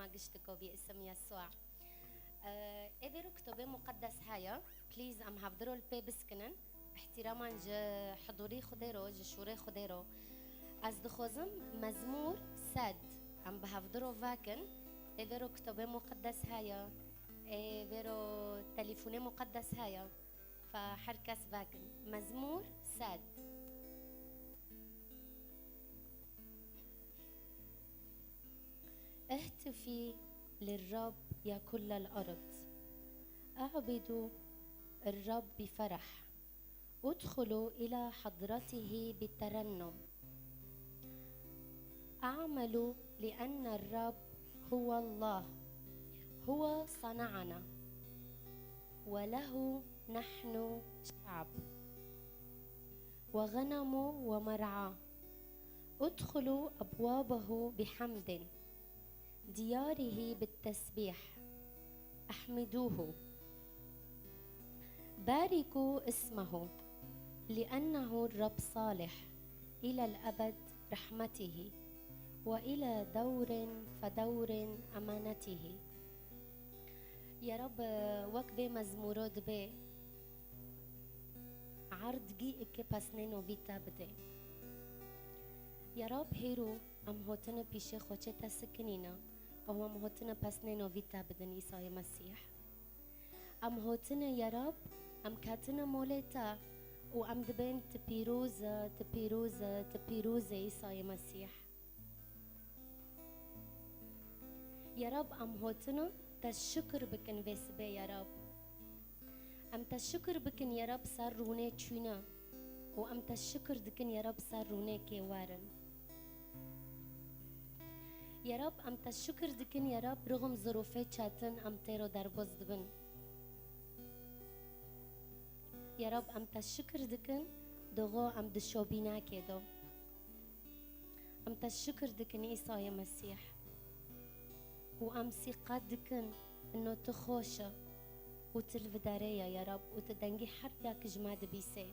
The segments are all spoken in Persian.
ماجشتكو باسم يسوع. إذا كتب مقدس هايا بليز أم هفدرو البيبسكنن احتراما حضوري خديرو جشوري خديرو از دخوزم مزمور ساد أم بهفدرو فاكن إذا كتب مقدس هايا إذا تليفوني مقدس هايا فحركس فاكن مزمور ساد. اهتفي للرب يا كل الأرض، اعبدوا الرب بفرح، ادخلوا إلى حضرته بالترنم، اعملوا لأن الرب هو الله، هو صنعنا وله نحن شعب وغنم ومرعاه، ادخلوا أبوابه بحمد، دياره بالتسبيح، احمدوه، باركوا اسمه لأنه الرب صالح، إلى الأبد رحمته وإلى دور فدور أمانته. يا رب وكذا مزمورات بي عرض جي اكي باسنينو فيتا بدي يا رب هيرو ام هوتنا بيشي خوشتا سكنينا وهو ام هوتنا باسنينو فيتا بدن عيسى المسيح ام هوتنا يا رب ام كاتنا موليتا وام دبين تبيروزا تبيروزا تبيروزا عيسى المسيح. يا رب ام هوتنا تشكر بكن بسبي يا رب ام تشكر بكن يا رب صار روني تشونا وام تشكر دكن يا رب صار روني كيوارن يا رب ام تشكر دكن يا رب رغم ظروفي شاتن ام تيرو دربوز دبن يا رب ام تشكر دكن دغو ام دشوبينا كيدو ام تشكر دكن عيسى المسيح وام ثقة دكن انه تخوشة وتلفداريا يا رب وتدنجي حرياك جماد بيسي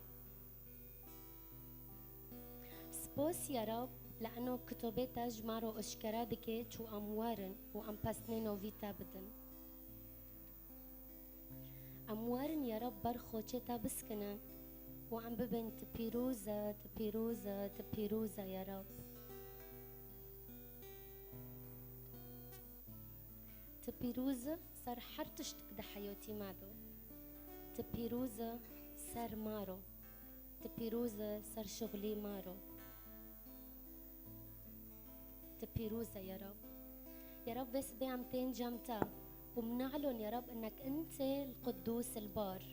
سبوس يا رب لأنه كتبتا جمارو أشكرا دكي شو أموارن وأم بسنينو فيتا بدن أموارن يا رب برخو چتا بسكنا وأم ببن تبيروزا تبيروزا تبيروزا يا رب تبيروزا صار حرتشتك ده حياتي مادو تبيروزا صار مارو تبيروزا صار شغلي مارو تبيروزا يا رب يا رب بس بيعمتين جمتا ومنعلن يا رب انك انت القدوس البار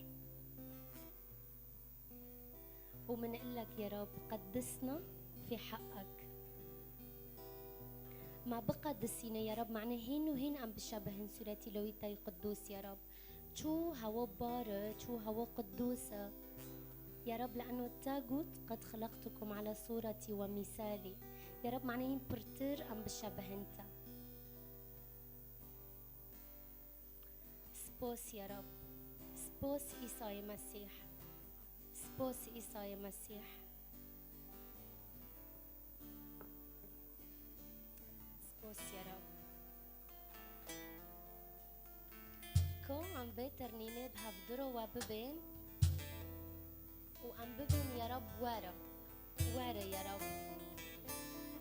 ومنقلك يا رب قدسنا في حقك ما بقدسينا يا رب معنا هين وهين عم بشبهن سورتي لويتاي قدوس يا رب شو هو بار شو هو قدوسة يا رب لأنه التاغوت قد خلقتكم على صورتي ومثالي يا رب معناهين برتر عم بشبهنتا سبوس يا رب سبوس عيسى المسيح سبوس عيسى المسيح سبوس يا رب كو عم بترنيمة بهفدرو وببين وعم ببين يا رب وارا يا رب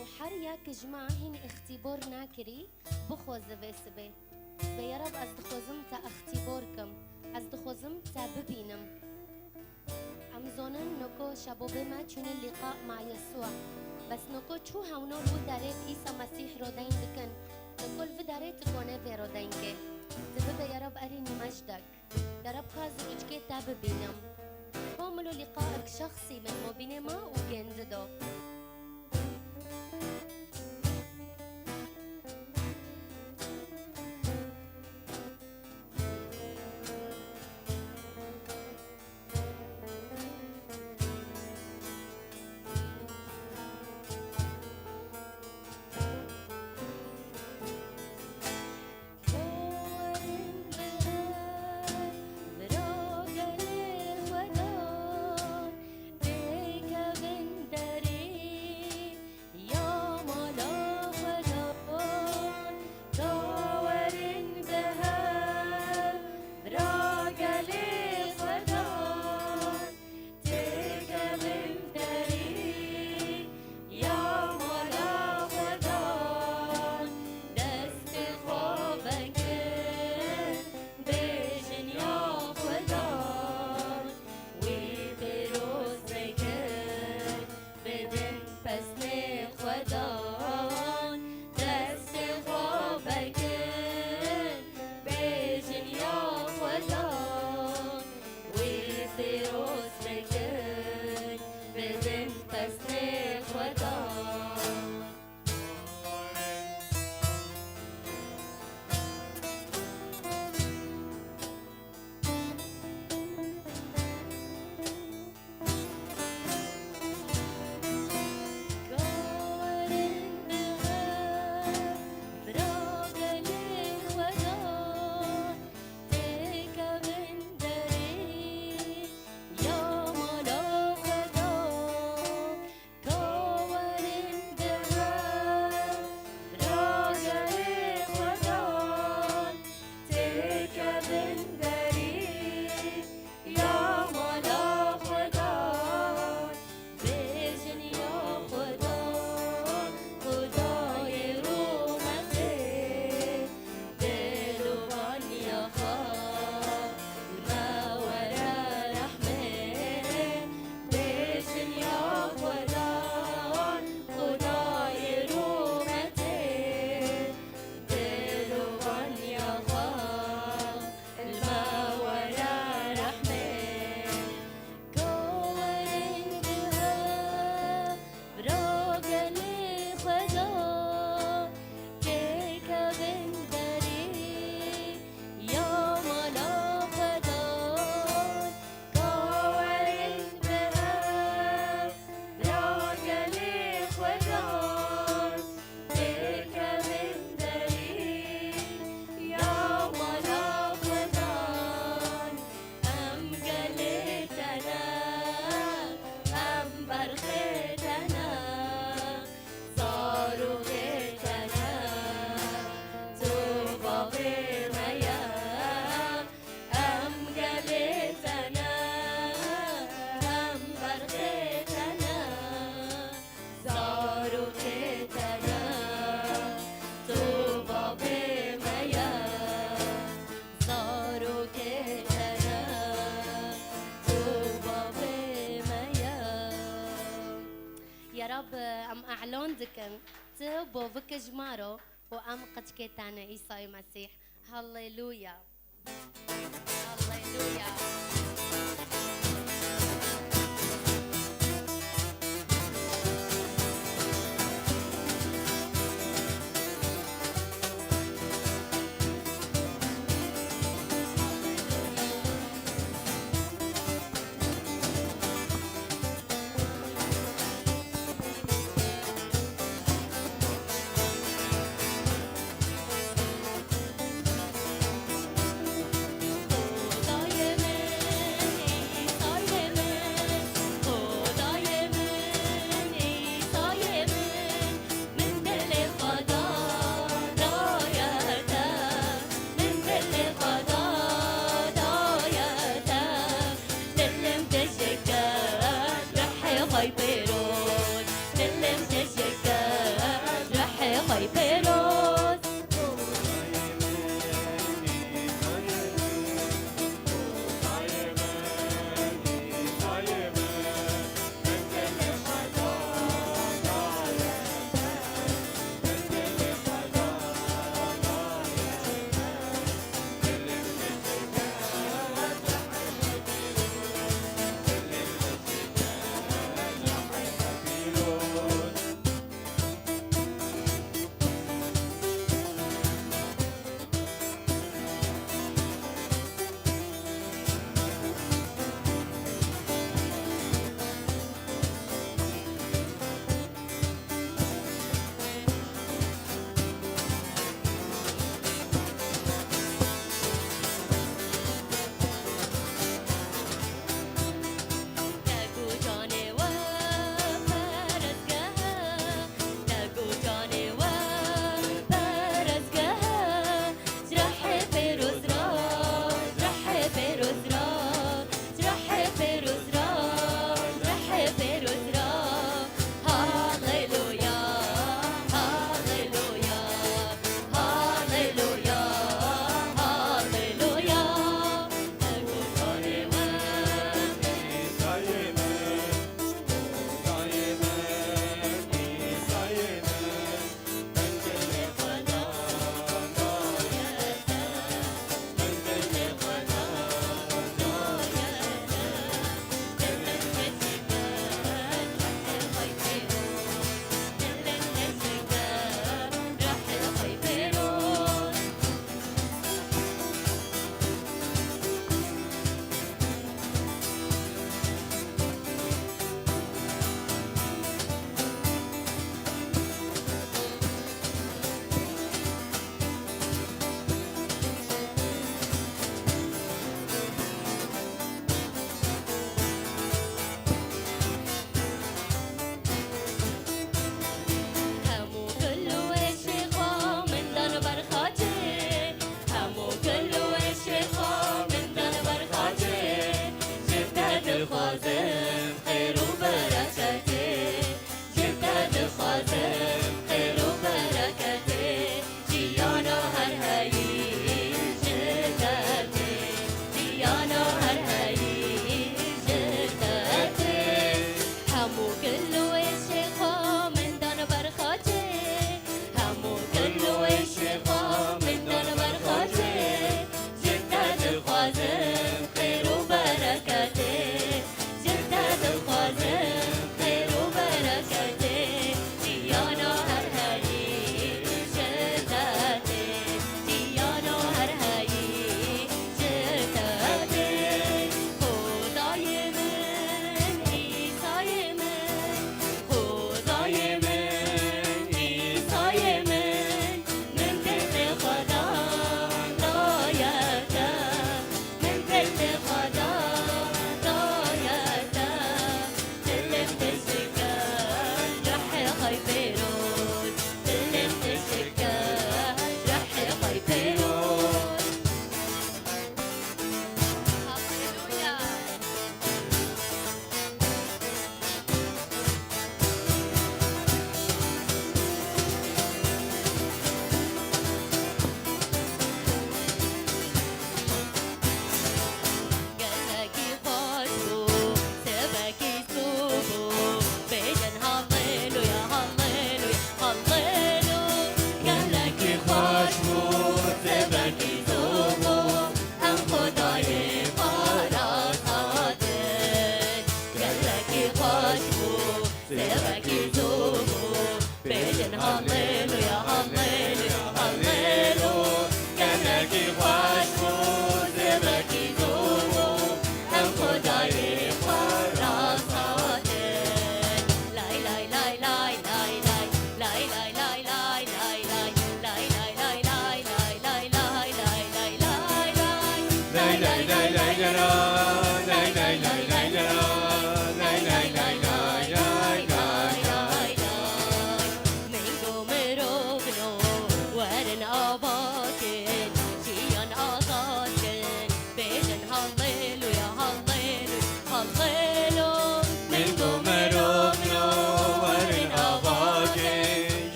وحرياك جماعة هين اختبار ناكري بخوز بسبي يا رب أزدخوزم تا اختباركم أزدخوزم تا ببينم عم زونن نكو شبابي ما تشون اللقاء مع يسوع بس نكو شو هونو رو داريت عيسى مسيح رودين دكن نكو في داريت كونه في رودين كي تبدا يا رب أريني مجدك يا رب كازو اجكي تا ببينم كوملو لقائك شخصي من مبينما وجنددو Beka vendare كم تبو بك جمارو وأم قد كتانا إيساي مسيح. هاليلويا هاليلويا.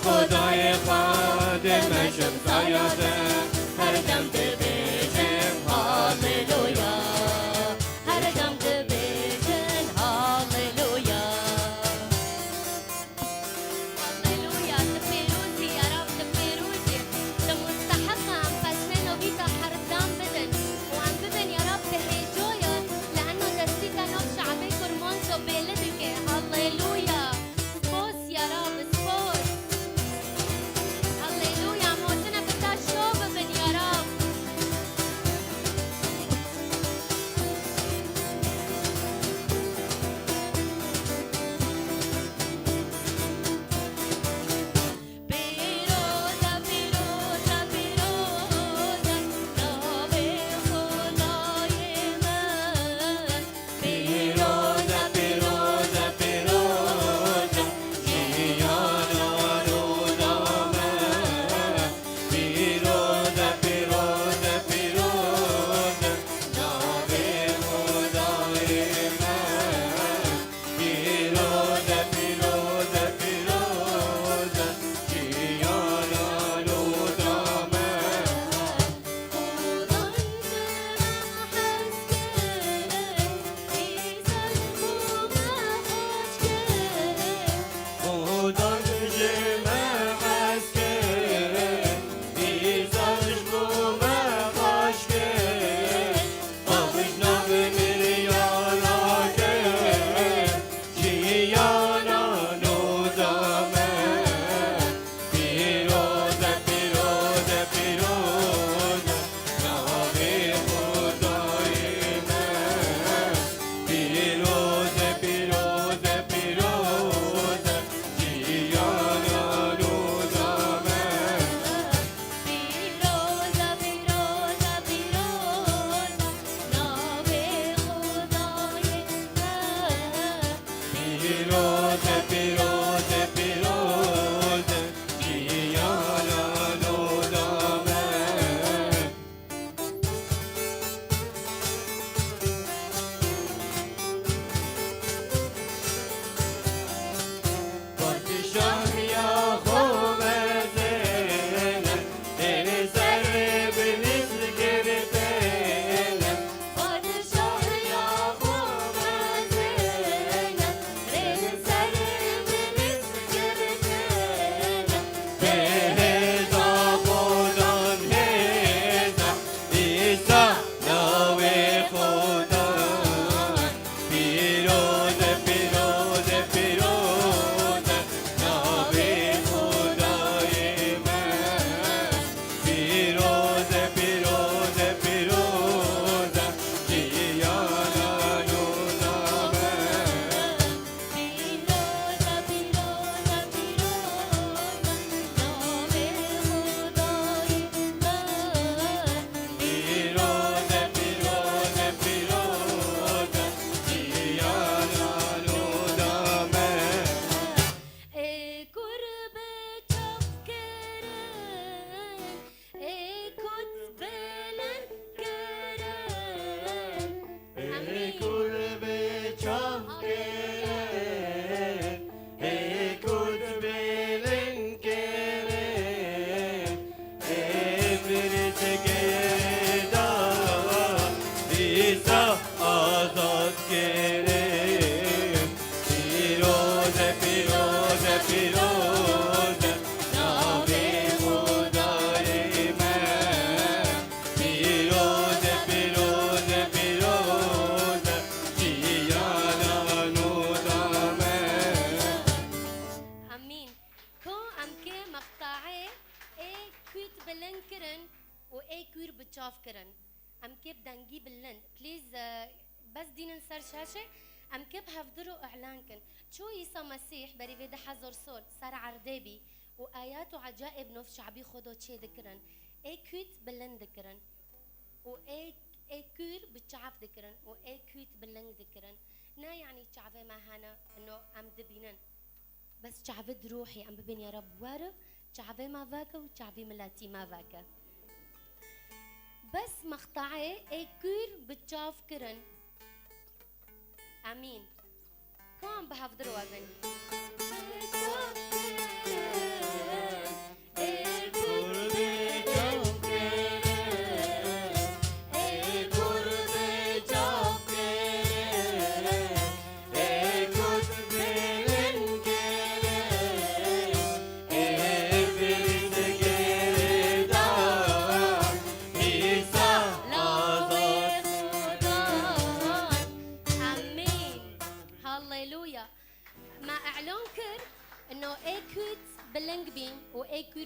خدای خادم شمسایاته هر دم ببیجم هاللویا هر دم ببیجن هاللویا هللويا تفيروزي يا رب تفيروزي لمستحقة عم فشلنا وبيتا حردان بدن وعم بدن يا رب بحيجويا لأنه دستيتا نوب شعبي كرمونسو بلدك هللويا سبوس يا رب سبوس هللويا موتنا بتا شوبة بتشاف كرن ام كيب دنجيب اللند بليز بس دين نسر شاشة ام كيب هفدرو اعلانكن شو عيسى مسيح بري ده حزر صوت صار عردبي وآيات وعجائب نوف شعبي خدو تشي ذكرن اي كوت بلند ذكرن و اي كور بتشعف ذكرن و اي كوت بلند ذكرن نا يعني شعبي ما هنا انه ام دبينن بس شعبي روحي ام ببين يا رب وارو شعبي ما فاكا وشعبي ملاتي ما فاكا بس مقطعي اي كور بتشاف كرن امين كم بحفظروا ابن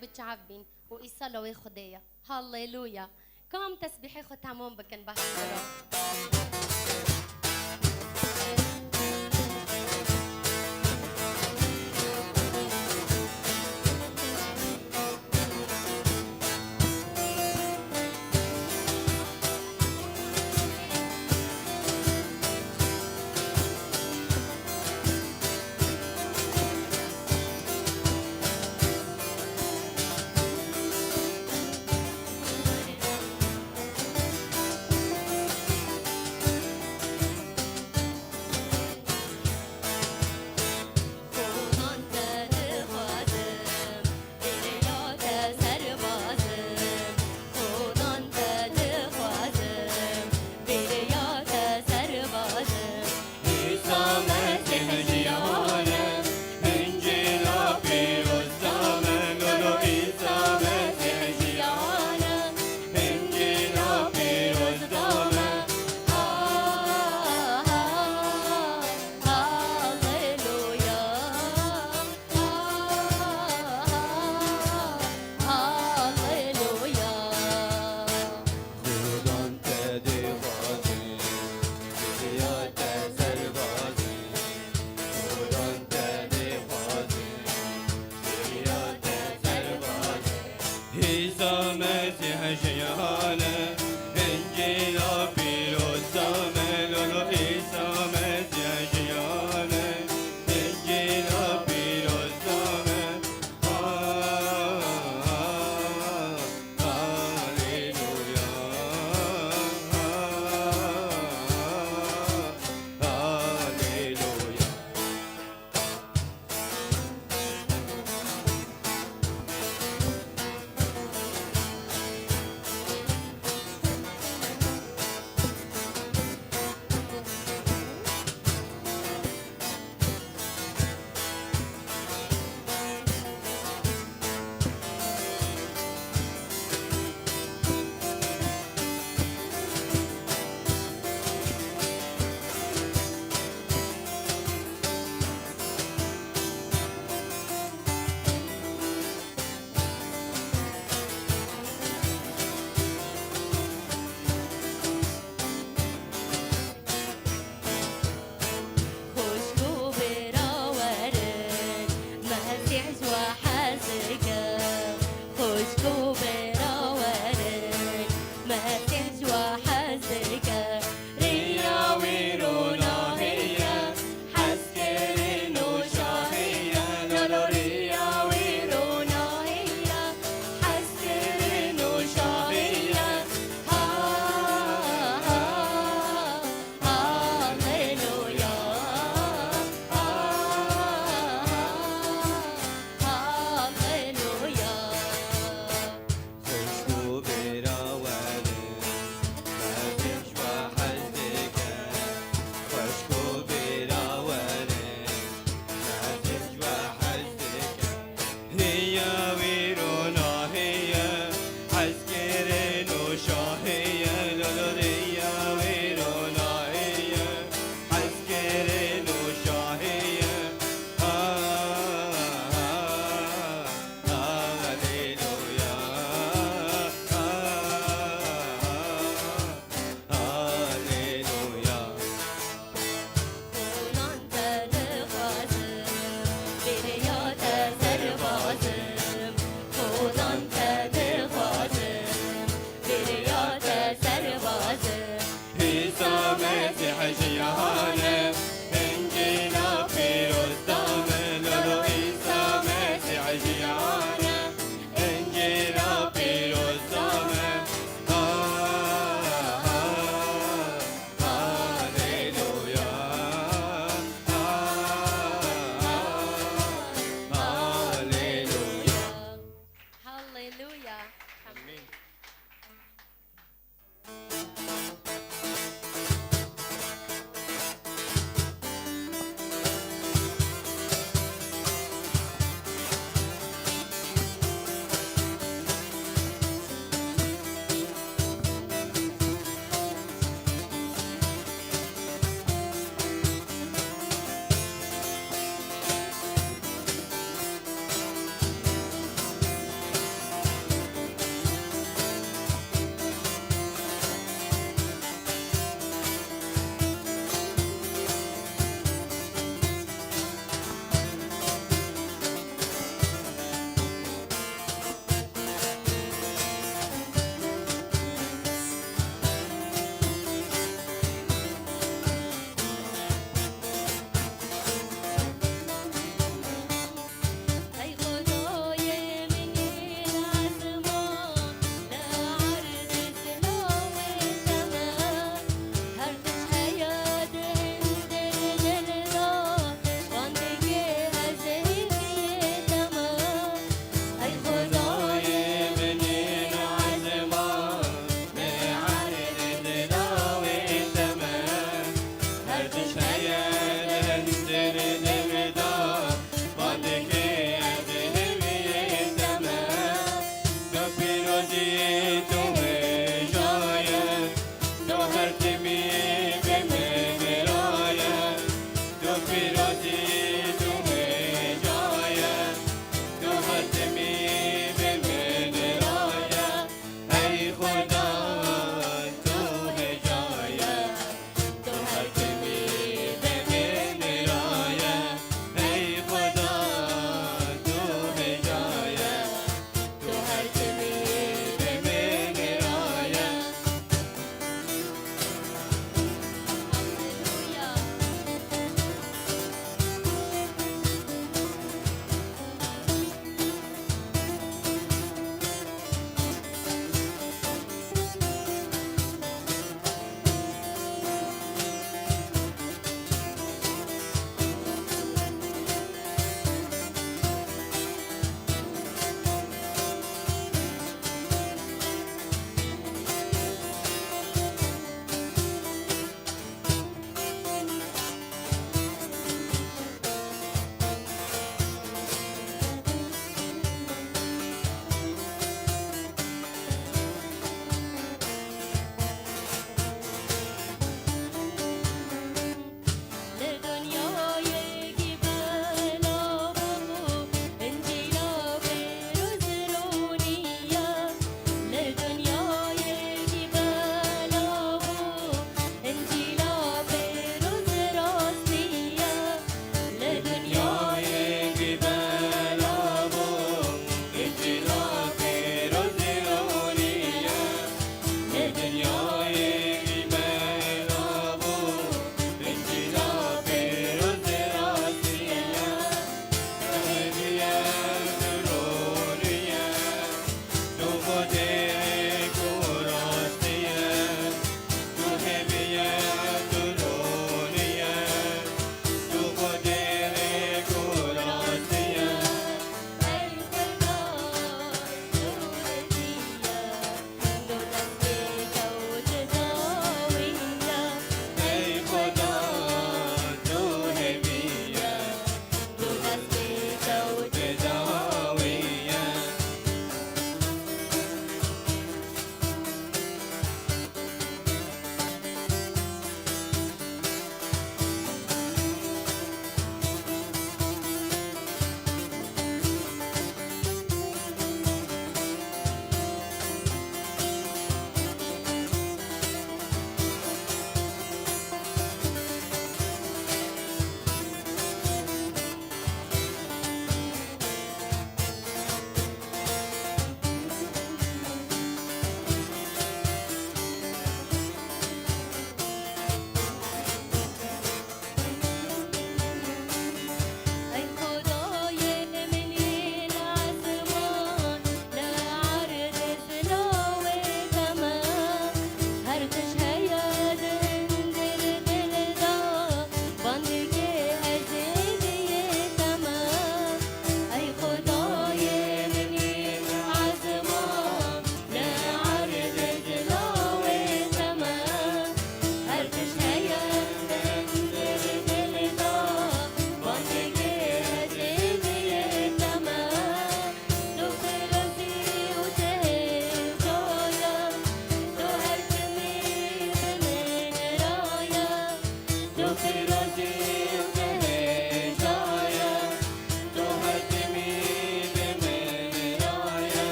بتشعبين وإيصالوا ويخديا هاليلويا كم تسبيحي ختامون بكن بحضروا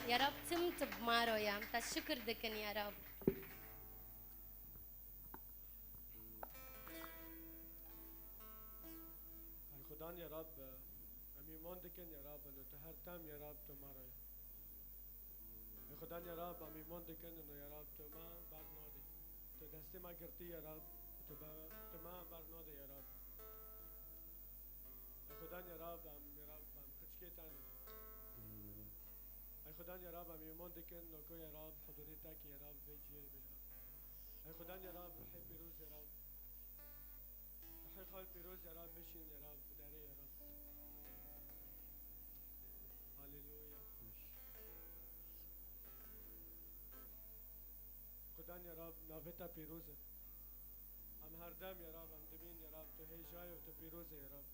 يا رب تمت بمارويا تا الشكر دكن يا رب. خدان يا رب أميمان دكن يا رب إنه تهرتم يا رب تمارويا. خدان يا رب أميمان دكن إنه يا رب تما برنادي تدستي ما قرتي يا رب تما برنادي يا رب. خدان يا رب يا رب خشكيتان. خدان يا رب أميمان دكن نكو يا رب حضورتك يا رب بيجي يا رب. خدان يا رب روحي بيروز يا رب. روحي خال بيروز يا رب بشين يا رب بداري يا رب. هاليلويا. خدان يا رب نافتا بيروزة هردم يا رب عم دبين يا رب تو هي جاي وتو بيروزة يا رب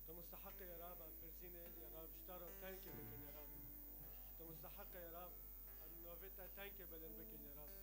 تو مستحق يا رب عم برزينة يا رب اشتروا تانكي بكن يا رب تو مستحق يا رب عم نوفيتا تانكي بلن بكن يا رب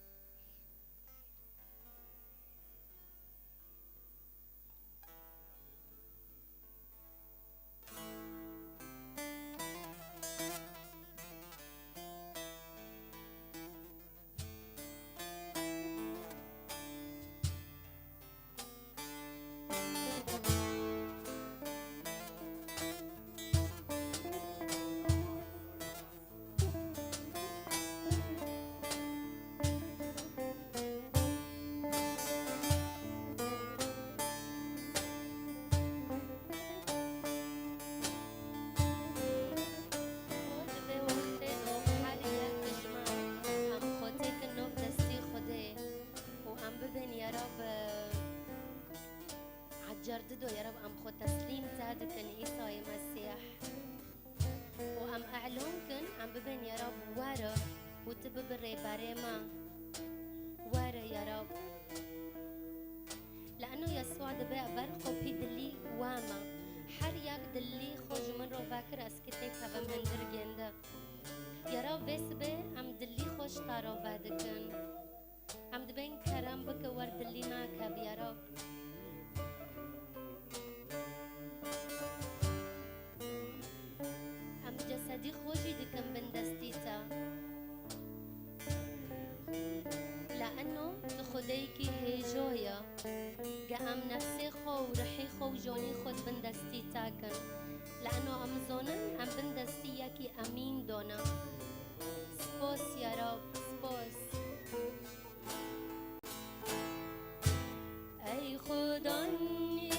جرددو يا رب أم خو تسليم تادكن إيساي مسيح وأم أعلنكن أم ببن يا رب وارا وتببري باريما وارا يا رب لأنه يسوع دبي برقو بي دلي واما حر ياك دلي خوج من رو باكر أسكتك هبا من درجنده يا رب بسبه أم دلي خوش تارو بادكن أم دبين كرم بك ورد اللي معك يا رب أم جسدي خوشي دكم بندستيتا لأنه تخديكي هيجويا قام نفسي خو ورحي خو جوني خود بندستيتاكن لأنه أم زونن أم بندستياكي أمين دونا سبوس يا رب سبوس أي خداني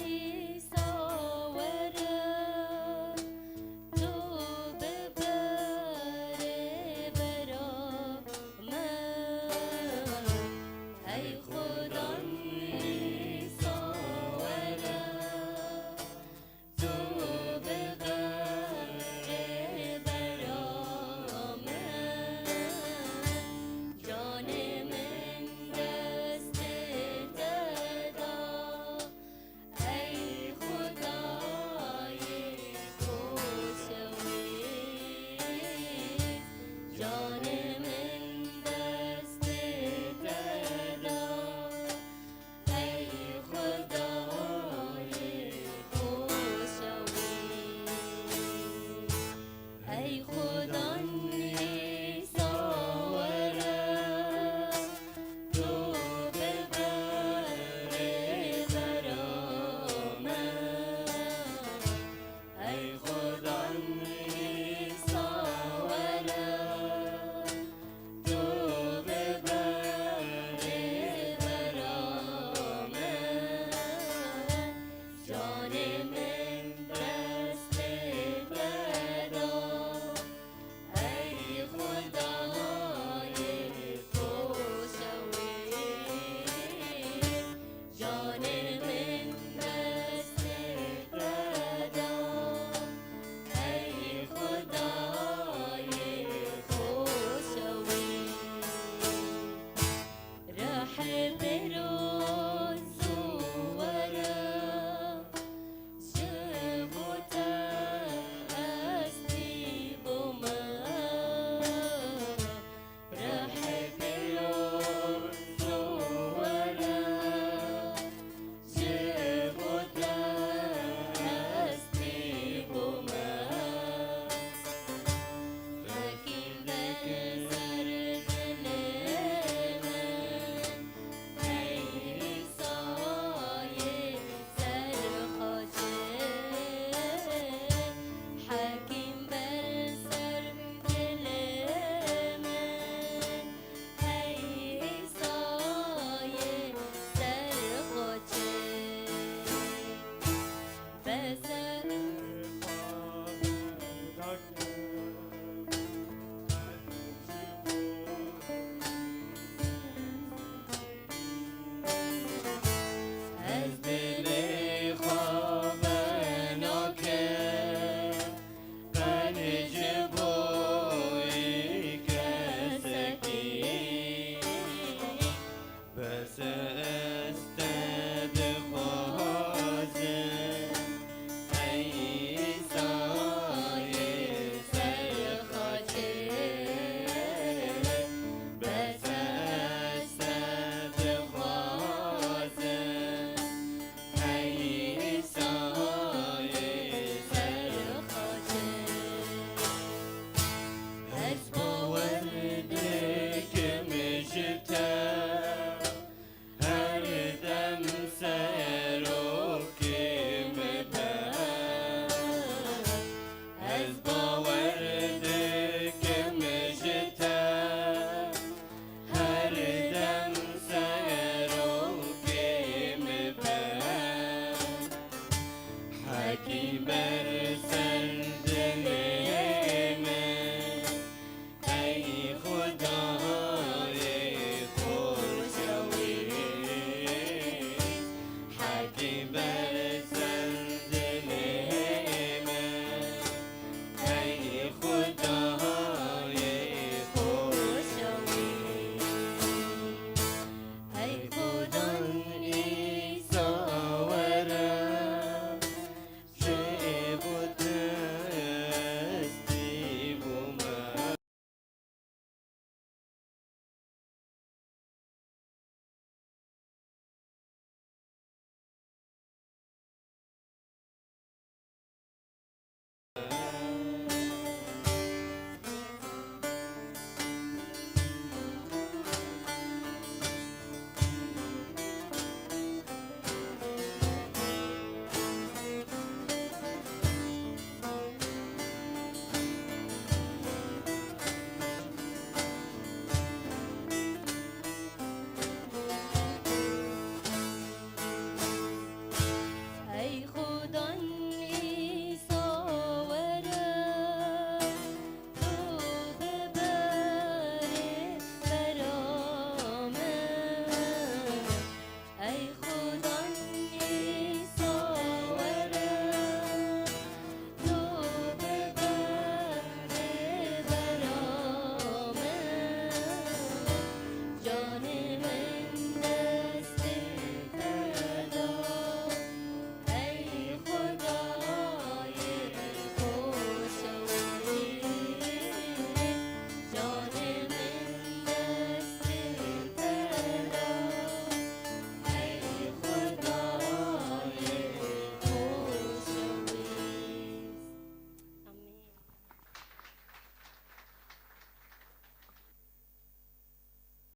pero